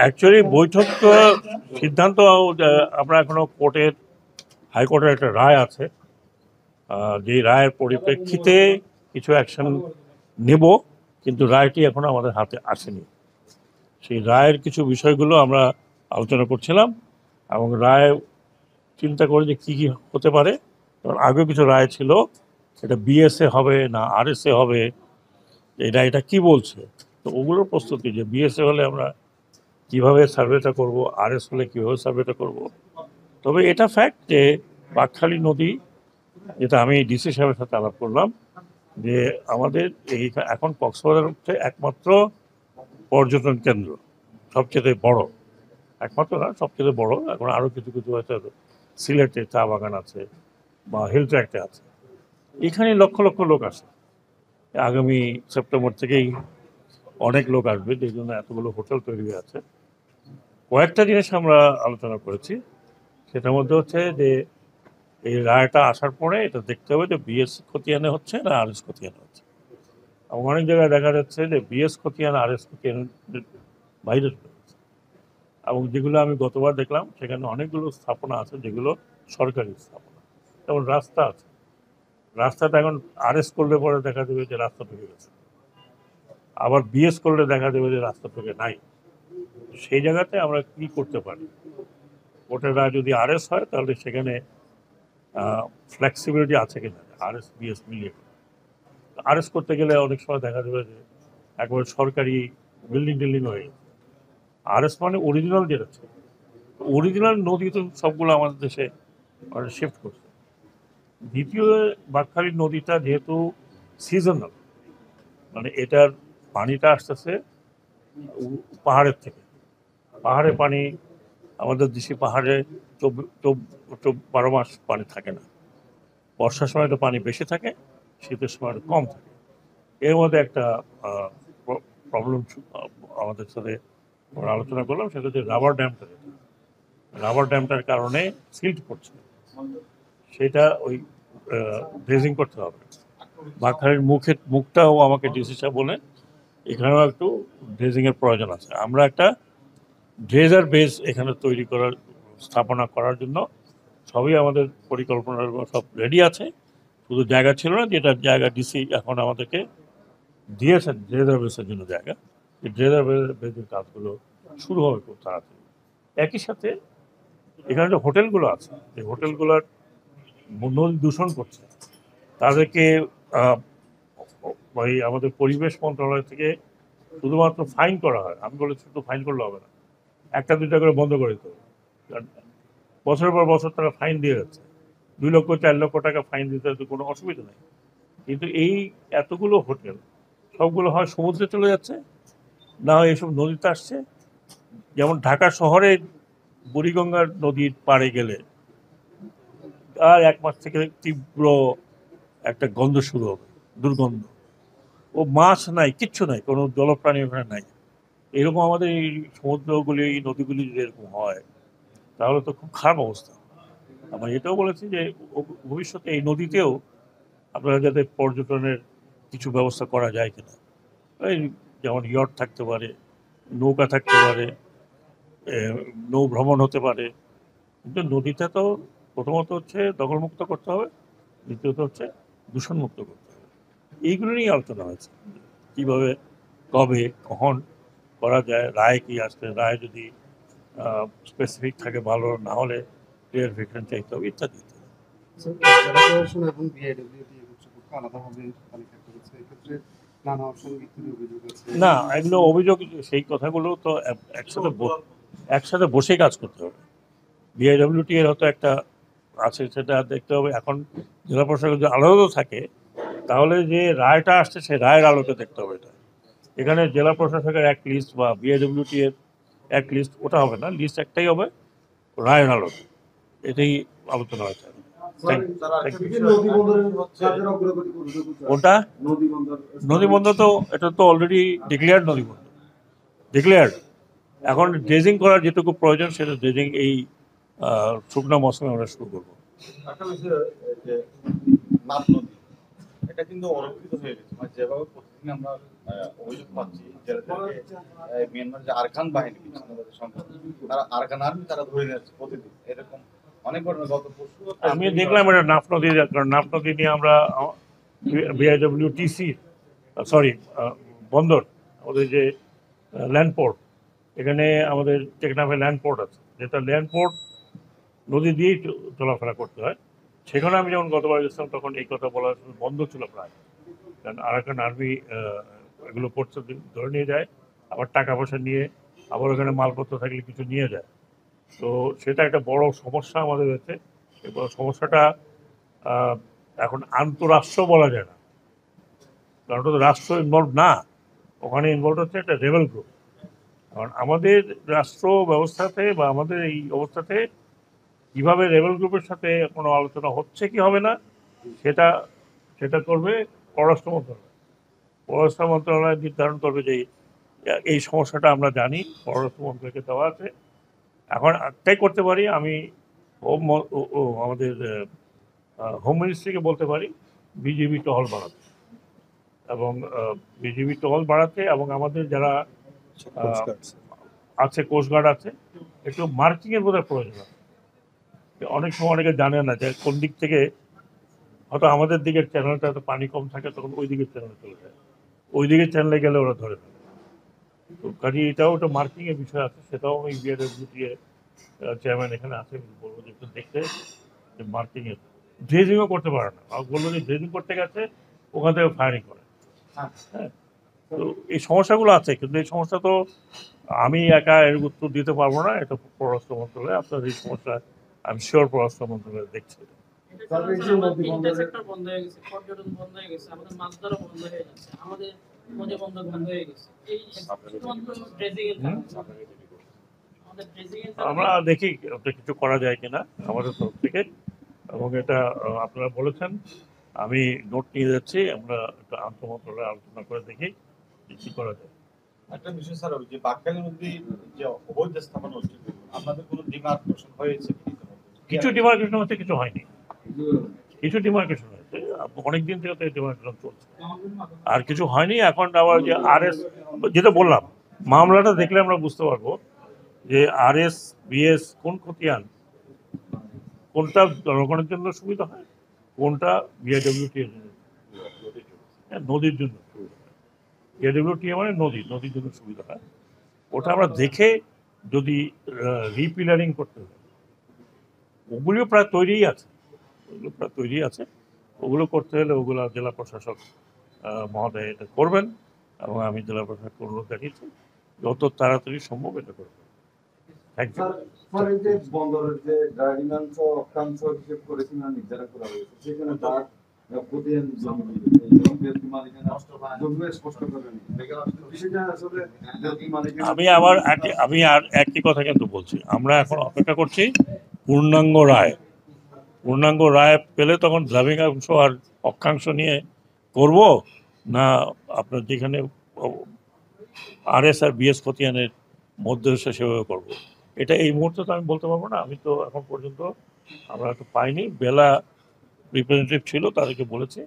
Actually বৈঠক সিদ্ধান্ত আমরা এখনো কোর্টের হাইকোর্টের একটা রায় আছে, যে রায়ের পরিপ্রেক্ষিতে কিছু অ্যাকশন নেব, কিন্তু রায়টি এখনো আমাদের হাতে আসেনি। সেই রায়ের কিছু বিষয়গুলো আমরা আলোচনা করছিলাম এবং রায় চিন্তা করে যে কী কী হতে পারে। আগেও কিছু রায় ছিল, এটা বিএসএ হবে না আরএসএ হবে, এটা কি বলছে, তো ওগুলোর প্রস্তুতি যে বিএসএ হলে আমরা কিভাবে সার্ভেটা করব, আরএস হলে কীভাবে সার্ভেটা করব। তবে এটা ফ্যাক্ট যে বাঁকখালী নদী, যেটা আমি ডিসি সাহেবের সাথে আলাপ করলাম, যে আমাদের এই এখন কক্সবাজার হচ্ছে একমাত্র পর্যটন কেন্দ্র, সবচেয়ে বড়, একমাত্র না সবচেয়ে বড়। এখন আরও কিছু কিছু হয়তো সিলেটে চা বাগান আছে বা হিল ট্র্যাক্টে আছে, এখানে লক্ষ লক্ষ লোক আসে। আগামী সেপ্টেম্বর থেকেই অনেক লোক আসবে, যে জন্য এতগুলো হোটেল তৈরি হয়ে আছে। কয়েকটা জিনিস আমরা আলোচনা করেছি, সেটার মধ্যে হচ্ছে যে এই রায়টা আসার পরে এটা দেখতে হবে যে বিএস খতিয়ানে হচ্ছে না আরএস খতিয়ানে হচ্ছে। এবং অনেক জায়গায় দেখা যাচ্ছে যে বিএস খতিয়ান আরএস খতিয়ানের বাইরে চলে যাচ্ছে। এবং যেগুলো আমি গতবার দেখলাম সেখানে অনেকগুলো স্থাপনা আছে যেগুলো সরকারি স্থাপনা, যেমন রাস্তা আছে, রাস্তাটা এখন আরএস করলে পরে দেখা যাবে যে রাস্তা ঢুকে গেছে, আবার বিএস করলে দেখা যাবে যে রাস্তা ঢুকে নাই। সেই জায়গাতে আমরা কি করতে পারি, কোর্টের রায় যদি আরএস হয় তাহলে সেখানে ফ্লেক্সিবিলিটি আছে কিনা আরএস বিএস মিলিয়ে। আরএস করতে গেলে অনেক সময় দেখা যাবে যে একবারে সরকারি বিল্ডিং টিল্ডিং হয়ে গেছে। আরএস মানে অরিজিনাল যেটা ছিল, অরিজিনাল নদী তো সবগুলো আমাদের দেশে শিফট করছে। দ্বিতীয়, বাঁকখালী নদীটা যেহেতু সিজনাল, মানে এটার পানিটা আসতেছে পাহাড়ের থেকে, পাহাড়ে পানি, আমাদের দেশে পাহাড়ে 12 মাস পানি থাকে না। বর্ষার সময় তো পানি বেশি থাকে, শীতের সময় কম থাকে। এর মধ্যে একটা প্রবলেম আমাদের সাথে আমরা আলোচনা করলাম, সেটা হচ্ছে রাবার ড্যামটার কারণে সিল্ট পড়ছে, সেটা ওই ড্রেজিং করতে হবে। বাঁকখালীর মুখটাও আমাকে ডিসি সাহেব বলে এখানেও একটু ড্রেজিংয়ের প্রয়োজন আছে। আমরা একটা ড্রেজার বেস এখানে তৈরি করার স্থাপনা করার জন্য সবই আমাদের পরিকল্পনার সব রেডি আছে, শুধু জায়গা ছিল না, যেটা জায়গা ডিসি এখন আমাদেরকে দিয়েছেন ড্রেজার বেসের জন্য জায়গা। এই ড্রেজার বেসের কাজগুলো শুরু হবে খুব তাড়াতাড়ি। একই সাথে এখানে যে হোটেলগুলো আছে, এই হোটেলগুলোর নদী দূষণ করছে, তাদেরকে ওই আমাদের পরিবেশ মন্ত্রণালয় থেকে শুধুমাত্র ফাইন করা হয়। আমি বলে শুধু ফাইন করলে হবে না, 1টা 2টা করে বন্ধ করে দিতে হবে। বছরের পর বছর তারা ফাইন দিয়ে যাচ্ছে, 2 লক্ষ 4 লক্ষ টাকা ফাইন দিতে হতে কোনো অসুবিধা নেই। কিন্তু এই এতগুলো হোটেল সবগুলো হয় সমুদ্রে চলে যাচ্ছে, না হয় এসব নদীতে আসছে। যেমন ঢাকা শহরে বুড়িগঙ্গার নদীর পাড়ে গেলে আর 1 মাস থেকে তীব্র একটা গন্ধ শুরু হবে, দুর্গন্ধ। ও মাছ নাই, কিচ্ছু নাই, কোনো জলপ্রাণী ওখানে নাই। এরকম আমাদের এই সমুদ্রগুলি, এই নদীগুলি যদি এরকম হয় তাহলে তো খুব খারাপ অবস্থা। আমরা এটাও বলেছি যে ভবিষ্যতে এই নদীতেও আপনারা যাতে পর্যটনের কিছু ব্যবস্থা করা যায় কিনা, এই যেমন ইয়ট থাকতে পারে, নৌকা থাকতে পারে, নৌ ভ্রমণ হতে পারে। কিন্তু নদীটা তো প্রথমত হচ্ছে দখলমুক্ত করতে হবে, দ্বিতীয়ত হচ্ছে দূষণমুক্ত করতে হবে। এইগুলো নিয়ে আলোচনা হয়েছে, কীভাবে কবে কখন করা যায়, রায় কি আসবে, রায় যদি স্পেসিফিক থাকে ভালো, না হলে ক্লিয়ারিফিকেশন চাইতে হবে ইত্যাদি। না, এগুলো অভিযোগ, সেই কথাগুলো তো একসাথে বসে কাজ করতে হবে। বিআইডব্লিউটি এর হয়তো একটা আছে, সেটা দেখতে হবে। এখন জেলা প্রশাসক যদি আলাদা থাকে তাহলে যে রায়টা আসছে সেই রায়ের আলোকে দেখতে হবে। এটা এখানে জেলা প্রশাসকের এক লিস্ট বা বিআইডব্লিউটি এর এক লিস্ট, ওটা হবে না, লিস্ট একটাই হবে রায়ের আলোকে। এটাই আলোচনা হয়েছে। ওটা নদীবন্দর তো এটা তো অলরেডি ডিক্লেয়ার্ড নদীবন্দর, ডিক্লেয়ার্ড। এখন ড্রেজিং করার যেটুকু প্রয়োজন সেটা ড্রেজিং এই শুকনো মৌসুমে আমরা শুরু করবো। এটা কিন্তু অরক্ষিত হয়ে গেছে, মানে যেভাবে প্রতিদিন আমরা অভিযোগ পাচ্ছি যাদেরকে মিয়ানমার যে আরকান বাহিনী বিচ্ছিন্নতাবাদী সংগঠন, তারা আরকান আর্মি তারা ধরে নিচ্ছে প্রতিদিন, এরকম অনেক ঘটনা গত পরশু আমি দেখলাম এটা নাফ নদী, কারণ নাফ নদী নিয়ে আমরা বিআইডব্লিউটিসি সরি বন্দর, আমাদের যে ল্যান্ড পোর্ট, এখানে আমাদের টেকনাফে ল্যান্ড পোর্ট আছে, যেটা ল্যান্ড পোর্ট নদী দিয়েই চলাফেরা করতে হয়। সেখানে আমি যখন গতবার গেছিলাম তখন এই কথা বলা বন্ধ ছিল প্রায়, কারণ আরাকান আর্মি এগুলো করতে ধরে নিয়ে যায়, আবার টাকা পয়সা নিয়ে আবার ওখানে মালপত্র থাকলে কিছু নিয়ে যায়। তো সেটা একটা বড় সমস্যা আমাদের হয়েছে। এবং সমস্যাটা এখন আন্তঃরাষ্ট্র বলা যায় না, কারণ ওটা তো রাষ্ট্র ইনভলভ না, ওখানে ইনভলভ হচ্ছে একটা রেবেল গ্রুপ। কারণ আমাদের রাষ্ট্র ব্যবস্থাতে বা আমাদের এই অবস্থাতে কিভাবে রেবেল গ্রুপের সাথে কোনো আলোচনা হচ্ছে কি হবে না, সেটা সেটা করবে পররাষ্ট্র মন্ত্রণালয়। পররাষ্ট্র মন্ত্রণালয় নির্ধারণ করবে যে এই সমস্যাটা আমরা জানি, পররাষ্ট্র মন্ত্রণালয়কে দেওয়া আছে। এখন একটাই করতে পারি, আমি আমাদের হোম মিনিস্ট্রিকে বলতে পারি বিজিবি টহল বাড়াতে, এবং বিজিবি টহল বাড়াতে, এবং আমাদের যারা আছে কোস্টগার্ড আছে, একটু মার্কিংয়ের বোধহয় প্রয়োজন আছে। অনেক সময় অনেকে জানে না যে কোন দিক থেকে হয়তো আমাদের দিকের চ্যানেলটা তো পানি কম থাকে, তখন ওই দিকের চ্যানেলে চলে যায়, ওই দিকের চ্যানেলে গেলে ওরা ধরে ফেলে। তো কাজে এটাও একটা মার্কিংয়ের বিষয় আছে, সেটাও আমি বিআরডব্লিউটিএ চেয়ারম্যান এখানে আছে, বলবো যে একটু দেখতে যে মার্কিংয়ের ড্রেজিংও করতে পারে না, বলবো যে ড্রেজিং করতে গেছে ওখান থেকে ফায়ারিং করে। হ্যাঁ, তো এই সমস্যাগুলো আছে, কিন্তু এই সমস্যা তো আমি একা এর উত্তর দিতে পারবো না, এটা পররাষ্ট্র মন্ত্রণালয়। আপনার এই সমস্যা আমি শিওর পররাষ্ট্র মন্ত্রণালয় দেখছে। আমরা দেখি ওটা কিছু করা যায় কিনা আমাদের তরফ থেকে, এবং এটা আপনারা বলেছেন, আমি নোট নিয়ে যাচ্ছি, আমরা একটা আন্তঃমন্ত্রণালয়ে আলোচনা করে দেখি কি করা যায়। একটা বিষয় স্যার, ওই যে বাকখালী নদী যে অবৈধ স্থাপন হচ্ছে, আপনাদের কোনো ডিমার্কেশন হয়েছে? কিছু ডিমার্কেশন হচ্ছে, কিছু হয়নি। কিছু ডিমার্কেশন হয়েছে, অনেকদিন থেকে তো ডিমার্কেশন চলছে, আর কিছু হয়নি। এখন আবার যে আরএস, যেটা বললাম, মামলাটা দেখলে আমরা বুঝতে পারবো যে আরএস বিএস কোন খতিয়ান, কোনটা জনগণের জন্য সুবিধা হয়, কোনটা বিআইডব্লিউটি এর জন্য, নদীর জন্য সুবিধা হয়। বিআইডব্লিউটি মানে নদীর জন্য সুবিধা হয়। ওটা আমরা দেখে যদি রিপিলারিং করতে হয়, ওগুলিও প্রায় তৈরিই আছে, ওগুলো করতে হলে ওগুলো জেলা প্রশাসক মহোদয় এটা করবেন, এবং আমি জেলা প্রশাসক অনুরোধ জানিয়েছি যত তাড়াতাড়ি সম্ভব এটা করবেন। Thank you. বন্দরের যে দ্রাঘিমাংশ অক্ষাংশ হিসেব করেছি না নির্ধারণ করা হয়েছে, সেখানে তার আমি আর একই কথা কিন্তু বলছি, আমরা এখন অপেক্ষা করছি পূর্ণাঙ্গ রায় পেলে তখন দ্রাঘিমাংশ আর অক্ষাংশ নিয়ে করব না, আপনার যেখানে আরএস আর বিএস খতিয়ানের মধ্যে সেভাবে করবো, এটা এই মুহূর্তে তো আমি বলতে পারবো না। আমি তো এখন পর্যন্ত আমরা তো পাইনি, বেলা রিপ্রেজেন্টেটিভ ছিল, তাদেরকে বলেছি